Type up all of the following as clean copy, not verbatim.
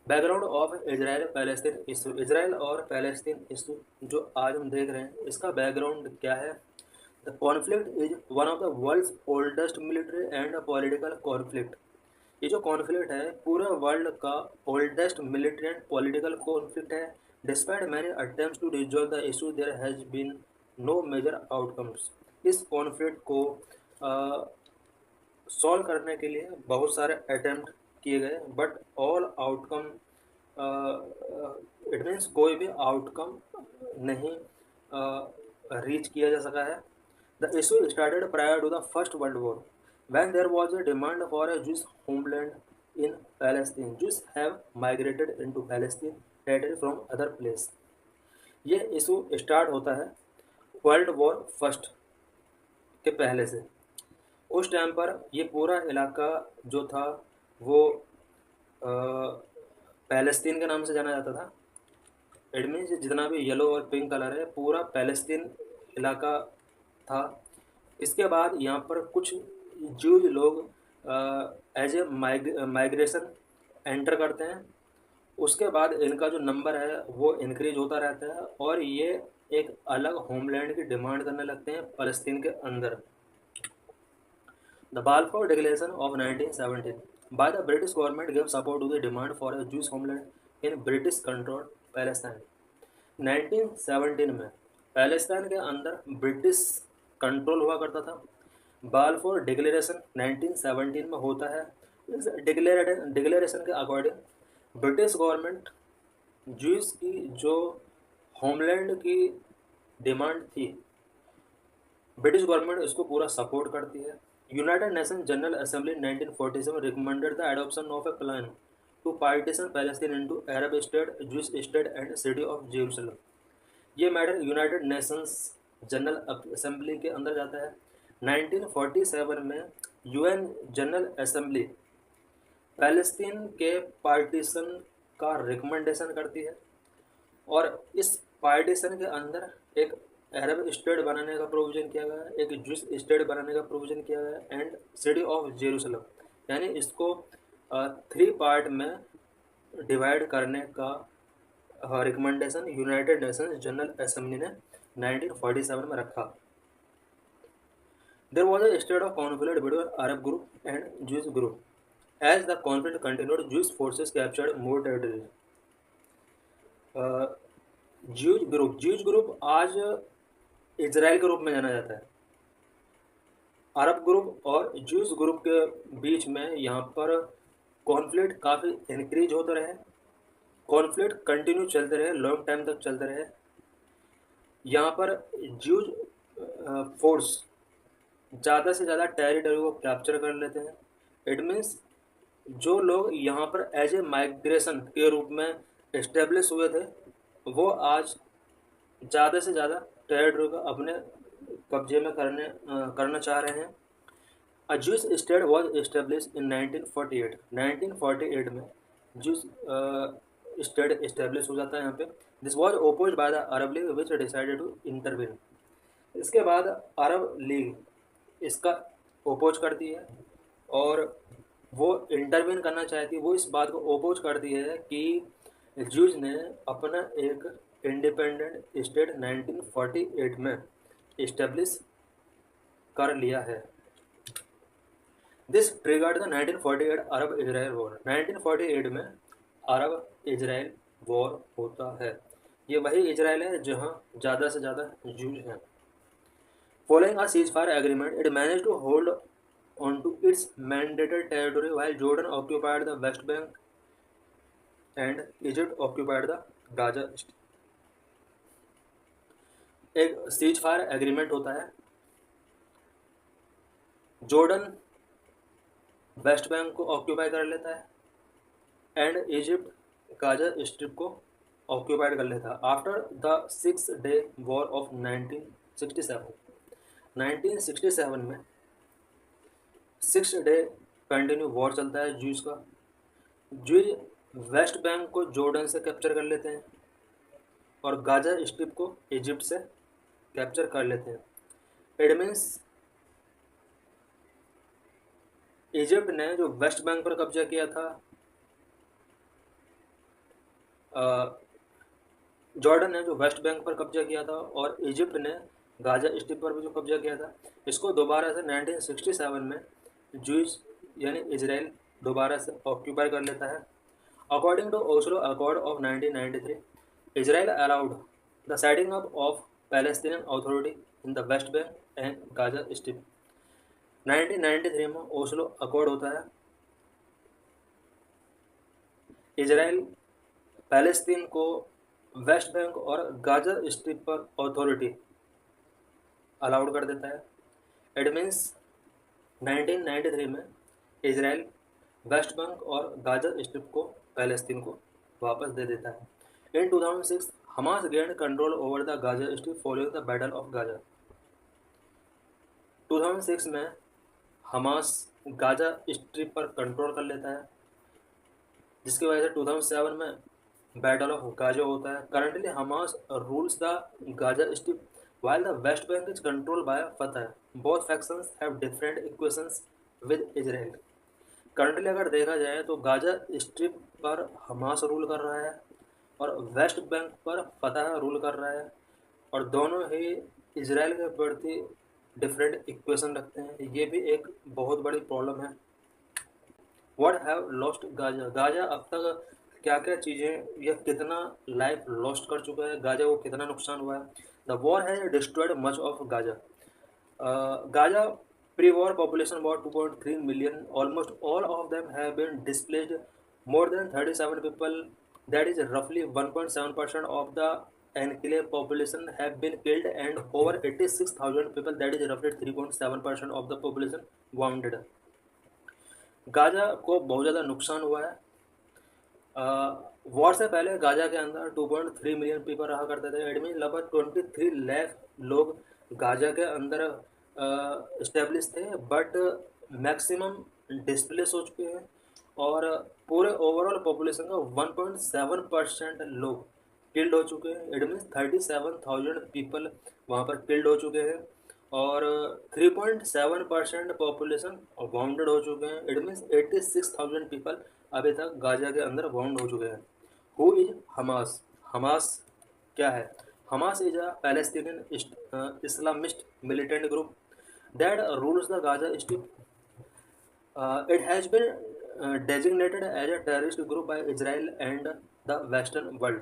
Background of Israel Palestine issue, Israel और Palestine issue जो आज हम देख रहे हैं, इसका बैकग्राउंड क्या है? The conflict is one of the world's oldest military and political conflict. ये जो कॉन्फ्लिक्ट है पूरे वर्ल्ड का oldest military and political conflict है। Despite many attempts to resolve the issue there has been no major outcomes. इस conflict को solve करने के लिए बहुत सारे अटेम्प्ट किए गए, but all outcome, it means कोई भी आउटकम नहीं रीच किया जा सका है। The issue started prior to the First World War when there was a demand for a Jewish homeland in Palestine. Jews have migrated into Palestine territory from other place. ये issue start होता है world war first के पहले से। उस time पर ये पूरा इलाका जो था वो पैलेस्तीन के नाम से जाना जाता था। इट मीन्स जितना भी येलो और पिंक कलर है पूरा पैलेस्तीन इलाका था। इसके बाद यहाँ पर कुछ जूज लोग एज ए माइग्रेशन एंटर करते हैं। उसके बाद इनका जो नंबर है वो इंक्रीज होता रहता है और ये एक अलग होमलैंड की डिमांड करने लगते हैं फ़लस्तीन के अंदर। The Balfour declaration of 1917 by the British government gave support to the demand for a Jewish homeland in British controlled Palestine। 1917 में पैलेस्टाइन के अंदर ब्रिटिश कंट्रोल हुआ करता था। बाल्फोर डिक्लेरेशन 1917 में होता है। इस डिक्लेरेशन के अकॉर्डिंग ब्रिटिश गवर्नमेंट ज्यूज की जो होमलैंड की डिमांड थी, ब्रिटिश गवर्नमेंट इसको पूरा सपोर्ट करती है। United Nation General Assembly 1947 recommended the adoption of a plan to partition Palestine into Arab state, Jewish state and city of Jerusalem. ये matter United Nations General Assembly के अंदर जाता है। 1947 में यूएन जनरल असेंबली पैलेस्तीन के partition का recommendation करती है और इस पार्टीशन के अंदर एक अरब स्टेट बनाने का प्रोविज़न किया गया है, एक ज्यूश स्टेट बनाने का प्रोविज़न किया गया है एंड सिटी ऑफ जेरूसलम, यानी इसको 3 पार्ट में डिवाइड करने का recommendation United Nations General assembly ने 1947 में रखा। There was a state of conflict between Arab group and Jewish group. As the conflict continued, Jewish forces captured more territory. Jewish group आज Israel के रूप में जाना जाता है। अरब ग्रुप और ज्यूज ग्रुप के बीच में यहाँ पर कॉन्फ्लिक्ट काफ़ी इंक्रीज होते रहे, कॉन्फ्लिक्ट कंटिन्यू चलते रहे, लॉन्ग टाइम तक चलते रहे। यहाँ पर ज्यूज फोर्स ज़्यादा से ज़्यादा टेरिटरी को कैप्चर कर लेते हैं। इट मीन्स जो लोग यहाँ पर एज ए माइग्रेशन के रूप में इस्टेब्लिश हुए थे वो आज ज़्यादा से ज़्यादा टेरिटरी को अपने कब्जे में करना चाह रहे हैं। A Jewish state was establish in 1948। 1948 में ज्यूश स्टेट इस्टेब्लिश हो जाता है यहाँ पे। This was oppose by the Arab League which decided to intervene. इसके बाद अरब लीग इसका ओपोज करती है और वो इंटरवीन करना चाहती है। वो इस बात को ओपोज करती है कि ज्यूज ने अपना एक इंडिपेंडेंट स्टेट 1948 में इस्टेब्लिश कर लिया है। This triggered the 1948 Arab Israel war. 1948 में अरब इजराइल वॉर होता है। ये वही इजराइल है जहाँ ज़्यादा से ज़्यादा ज्यूज हैं। Following a ceasefire agreement, it managed to hold onto its mandated territory while Jordan occupied the West Bank and Egypt occupied the Gaza Strip. एक सीज फायर एग्रीमेंट होता है, जॉर्डन वेस्ट बैंक को occupy कर लेता है and Egypt Gaza Strip को occupied कर लेता है। After the 6 day war of 1967 में 6 डे कंटिन्यू वॉर चलता है ज्यूज का। ज्यूज वेस्ट बैंक को जॉर्डन से कैप्चर कर लेते हैं और गाजा स्ट्रिप को इजिप्ट से कैप्चर कर लेते हैं। इट मीन्स इजिप्ट ने जो वेस्ट बैंक पर कब्जा किया था जॉर्डन ने जो वेस्ट बैंक पर कब्जा किया था और इजिप्ट ने गाजा स्ट्रिप पर भी जो कब्जा किया था, इसको दोबारा से 1967 में जूस यानी इजराइल दोबारा से ऑक्यूपाई कर लेता है। According to Oslo Accord of 1993, Israel allowed the setting up of Palestinian Authority in the West Bank and Gaza Strip. 1993 में ओस्लो अकॉर्ड होता है। इजराइल पैलेस्तीन को वेस्ट बैंक और गाजा स्ट्रिप पर अथॉरिटी अलाउड कर देता है। इट मीन्स 1993 में इजराइल वेस्ट बैंक और गाजा स्ट्रिप को पैलेस्तीन को वापस दे देता है। In 2006 Hamas gained control over the Gaza strip following the battle of Gaza. 2006 में हमास गाजा स्ट्रिप पर कंट्रोल कर लेता है, जिसकी वजह से 2007 में बैटल ऑफ गाजा होता है। Currently Hamas rules the Gaza strip while the West Bank is controlled by Fatah. Both factions have different equations with Israel. Currently अगर देखा जाए तो गाजा स्ट्रिप पर हमास रूल कर रहा है और वेस्ट बैंक पर फतह रूल कर रहा है, और दोनों ही इजराइल के प्रति डिफरेंट इक्वेशन रखते हैं। ये भी एक बहुत बड़ी प्रॉब्लम है। What have lost Gaza. Gaza अब तक क्या क्या चीज़ें या कितना लाइफ लॉस्ट कर चुका है, गाजा को कितना नुकसान हुआ है। The war has destroyed much of Gaza. Gaza pre-war population about 2.3 million. Almost all of them have been displaced. More than 37 people, that is roughly 1.7% of the enclave population, have been killed, and over 86,000 people, that is roughly 3.7% of the population, wounded. Gaza को बहुत ज़्यादा नुकसान हुआ है। War से पहले Gaza के अंदर 2.3 मिलियन पीपल रहा करते थे। इट मीन लगभग 23 लाख लोग गाजा के अंदर इस्टेब्लिश थे, बट मैक्सिमम डिस्प्लेस हो चुके हैं और पूरे ओवरऑल पॉपुलेशन का 1.7% लोग किल्ड हो चुके हैं। इट मीन्स 37,000 पीपल वहाँ पर किल्ड हो चुके हैं और 3.7% पॉपुलेशन वाउंडेड हो चुके हैं। इट मीन्स 86,000 पीपल अभी तक गाजा के अंदर वाउंड हो चुके हैं। Who is Hamas. हमास क्या है। Hamas is a Palestinian Islamist militant group that rules the Gaza Strip. It has been designated as a terrorist group by Israel and the Western world.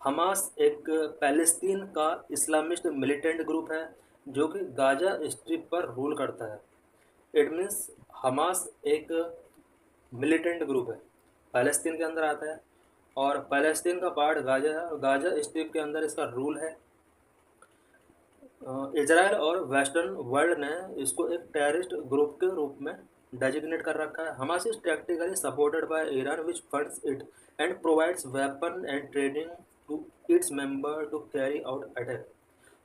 Hamas एक Palestine का Islamist militant group है जो कि Gaza Strip पर rule करता है। It means Hamas एक militant group है, पैलेस्तीन के अंदर आता है और पैलेस्तीन का पार्ट गाजा है और गाजा स्ट्रिप के अंदर इसका रूल है। इजराइल और वेस्टर्न वर्ल्ड ने इसको एक टेररिस्ट ग्रुप के रूप में डेजिग्नेट कर रखा है। Hamas is tactically supported by Iran which funds it and provides weapon and training to its member to carry out attack.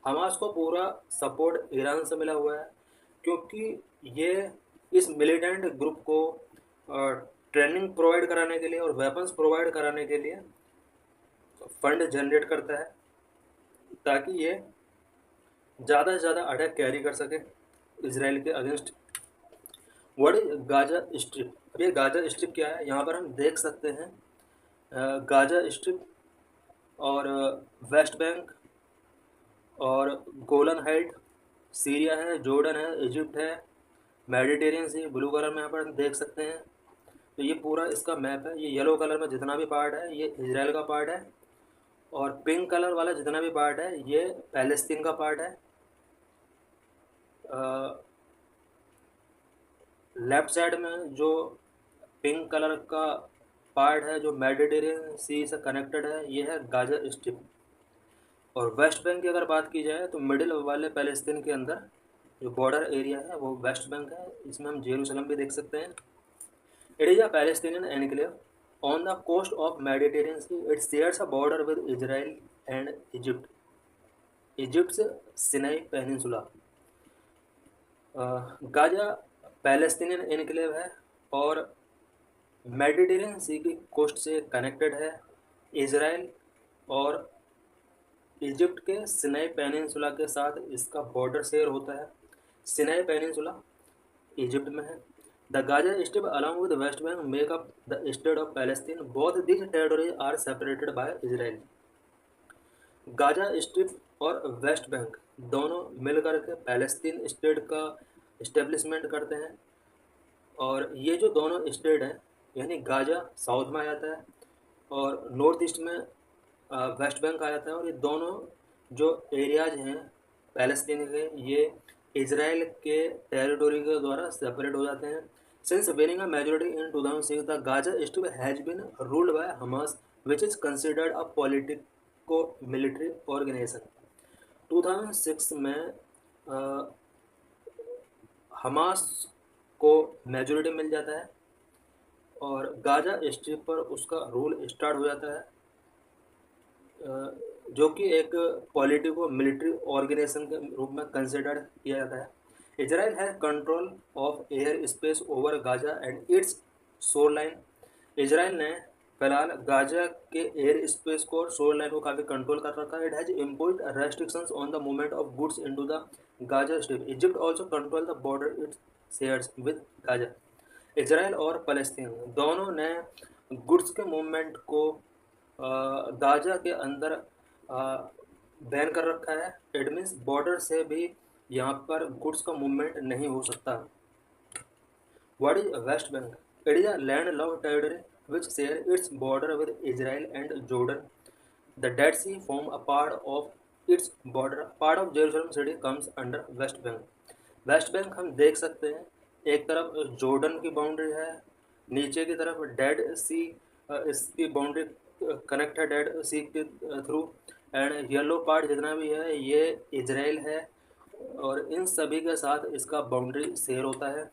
Hamas को पूरा सपोर्ट ईरान से मिला हुआ है क्योंकि ये इस मिलिटेंट ग्रुप को ट्रेनिंग प्रोवाइड कराने के लिए और वेपन्स प्रोवाइड कराने के लिए फंड जनरेट करता है ताकि ये ज़्यादा से ज़्यादा अटैक कैरी कर सके इजराइल के against. What is Gaza strip. अब ये गाजा स्ट्रिप क्या है, यहाँ पर हम देख सकते हैं गाजा स्ट्रिप और वेस्ट बैंक और गोलन हाइट, सीरिया है, जॉर्डन है, इजिप्ट है, मेडिटेरियन सी ब्लू कलर में यहाँ पर देख सकते हैं। तो ये पूरा इसका मैप है। ये येलो कलर में जितना भी पार्ट है ये इजराइल का पार्ट है और पिंक कलर वाला जितना भी पार्ट है ये पैलेस्तीन का पार्ट है। लेफ्ट साइड में जो पिंक कलर का पार्ट है जो मेडिटेरियन सी से कनेक्टेड है ये है गाजा स्ट्रिप। और वेस्ट बैंक की अगर बात की जाए तो मिडिल वाले पैलेस्तीन के अंदर जो बॉर्डर एरिया है वो वेस्ट बैंक है। इसमें हम जेरूसलम भी देख सकते हैं। It is a Palestinian enclave on the coast of Mediterranean Sea. It shares a border with Israel and Egypt. Egypt's Sinai Peninsula. Gaza Palestinian enclave है और मेडिटेरियन सी की कोस्ट से कनेक्टेड है। इजराइल और इजिप्ट के सिनाई पेनिनसुला के साथ इसका बॉर्डर शेयर होता है। सिनाई पेनिनसुला इजिप्ट में है, the Gaza strip along with West Bank make up the state of Palestine. Both these territories are separated by Israel. Gaza strip और वेस्ट बैंक दोनों मिलकर के पैलेस्तीन स्टेट का इस्टेब्लिशमेंट करते हैं। और ये जो दोनों स्टेट हैं, यानी गाजा साउथ में आ जाता है और नॉर्थ ईस्ट में वेस्ट बैंक आ जाता है, और ये दोनों जो एरियाज हैं पैलेस्तीन के, ये इजराइल के टेरिटोरी के द्वारा सेपरेट हो जाते हैं। Since winning a majority in 2006 the Gaza Strip has been ruled by Hamas which is considered a politico military organisation. 2006 में हमास को मेजॉरिटी मिल जाता है और गाजा स्ट्रिप पर उसका रूल स्टार्ट हो जाता है, जो कि एक पॉलिटिको मिलिट्री ऑर्गेनाइजेशन के रूप में कंसिडर किया जाता है। Israel has control of air space over Gaza and it's shore line. Israel ने फिलहाल गाजा के एयर स्पेस को और शोर लाइन को काफ़ी कंट्रोल कर रखा है। It has imposed restrictions on the movement of goods into the Gaza strip. Egypt also control the border it shares with Gaza. Israel और फ़लस्तीन दोनों ने गुड्स के मूवमेंट को गाजा के अंदर बैन कर रखा है। इट मीन्स बॉर्डर से भी यहाँ पर गुड्स का मूवमेंट नहीं हो सकता। What is West Bank? It is a land locked territory which share its border with Israel and Jordan. The Dead Sea form a part of its border. Part of Jerusalem city comes under West Bank. West Bank हम देख सकते हैं, एक तरफ Jordan की boundary है, नीचे की तरफ डेड सी इसकी बाउंड्री कनेक्ट है डेड सी के थ्रू, एंड येलो पार्ट जितना भी है ये इजराइल है और इन सभी के साथ इसका बाउंड्री शेयर होता है।